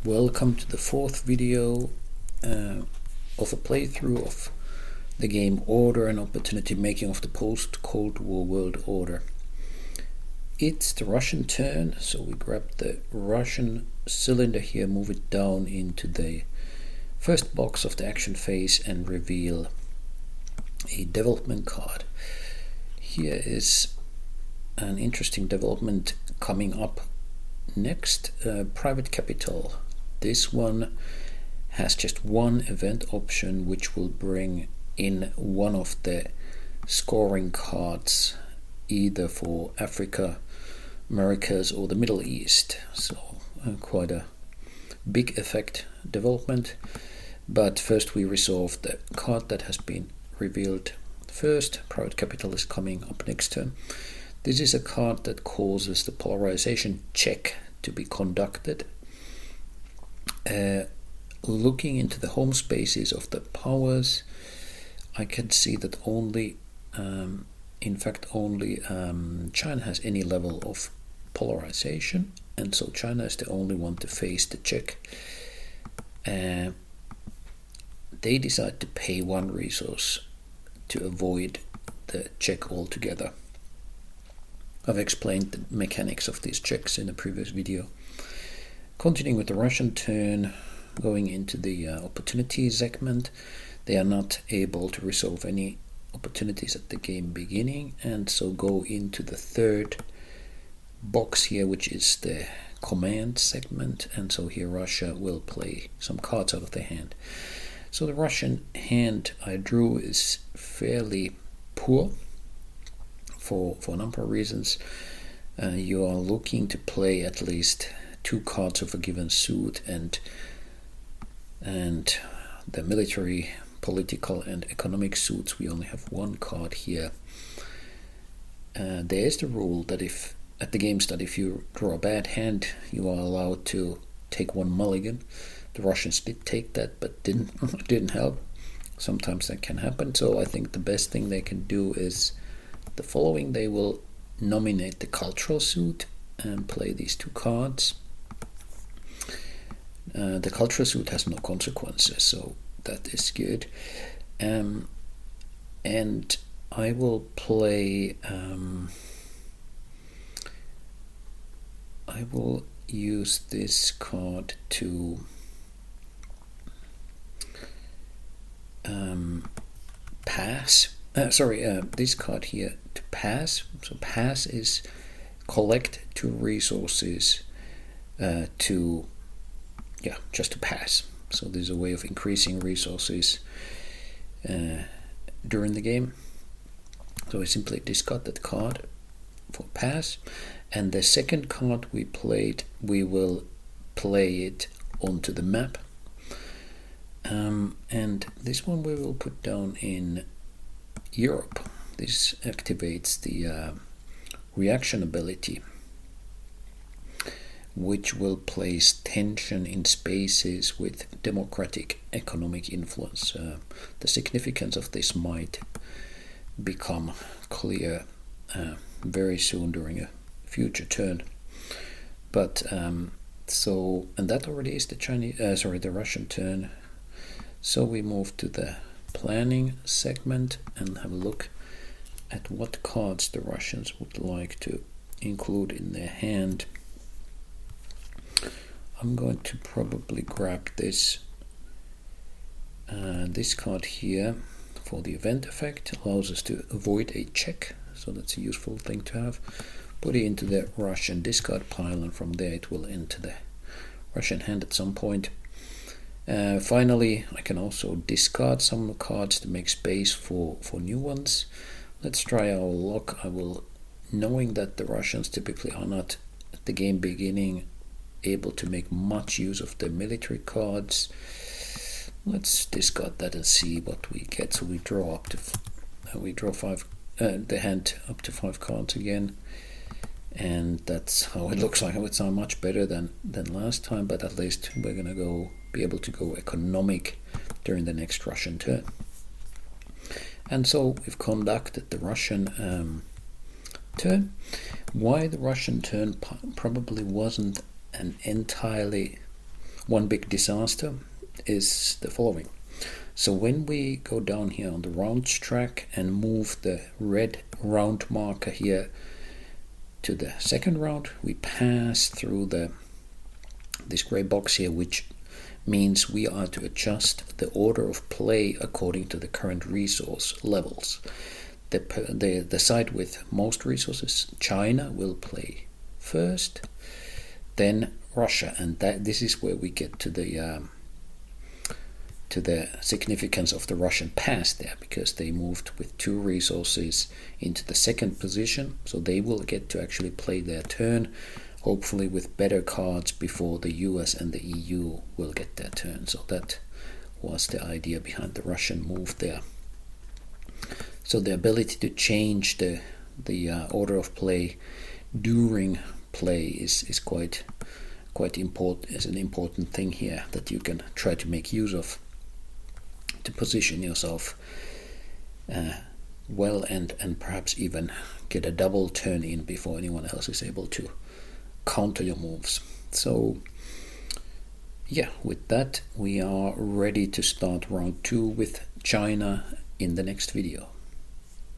Welcome to the fourth video of a playthrough of the game Order and Opportunity, making of the post-Cold War world order. It's the Russian turn, so we grab the Russian cylinder here, move it down into the first box of the action phase and reveal a development card. Here is an interesting development coming up next. Private capital. This one has just one event option, which will bring in one of the scoring cards either for Africa, Americas or the Middle East. So quite a big effect development. But first we resolve the card that has been revealed first. Private capital is coming up next turn. This is a card that causes the polarization check to be conducted. Looking into the home spaces of the powers, I can see that only China has any level of polarization, and so China is the only one to face the check. They decide to pay one resource to avoid the check altogether. I've explained the mechanics of these checks in a previous video. Continuing with the Russian turn, going into the opportunity segment, they are not able to resolve any opportunities at the game beginning, and so go into the third box here, which is the command segment, and so here Russia will play some cards out of their hand. So the Russian hand I drew is fairly poor for a number of reasons. You are looking to play at least two cards of a given suit, and the military, political and economic suits, we only have one card here. There is the rule that if at the game start, if you draw a bad hand, you are allowed to take one mulligan. The Russians did take that, but didn't help. Sometimes that can happen. So I think the best thing they can do is the following. They will nominate the cultural suit and play these two cards. The cultural suit has no consequences, so that is good. And I will play. I will use this card to pass. This card here to pass. So pass is collect two resources just to pass. So this is a way of increasing resources during the game. So I simply discard that card for pass, and the second card we played, we will play it onto the map. And this one we will put down in Europe. This activates the reaction ability, which will place tension in spaces with democratic economic influence. The significance of this might become clear very soon during a future turn. But and that already is the Russian turn. So we move to the planning segment and have a look at what cards the Russians would like to include in their hand. I'm going to probably grab this card here for the event effect. Allows us to avoid a check, so that's a useful thing to have. Put it into the Russian discard pile, and from there it will enter the Russian hand at some point. Finally, I can also discard some cards to make space for new ones. Let's try our luck. Knowing that the Russians typically are not at the game beginning able to make much use of the military cards, let's discard that and see what we get. So we draw the hand up to 5 cards again, and that's how it looks like. It's not much better than last time, but at least we're gonna be able to go economic during the next Russian turn. And so we've conducted the Russian turn. Why the Russian turn probably wasn't an entirely one big disaster is the following. So when we go down here on the rounds track and move the red round marker here to the second round, we pass through this gray box here, which means we are to adjust the order of play according to the current resource levels. The side with most resources, China, will play first, then Russia, and this is where we get to the significance of the Russian past there, because they moved with 2 resources into the second position, so they will get to actually play their turn, hopefully with better cards before the US and the EU will get their turn. So that was the idea behind the Russian move there. So the ability to change the order of play during play is quite important, is an important thing here that you can try to make use of to position yourself well and perhaps even get a double turn in before anyone else is able to counter your moves. So yeah, with that we are ready to start round 2 with China in the next video.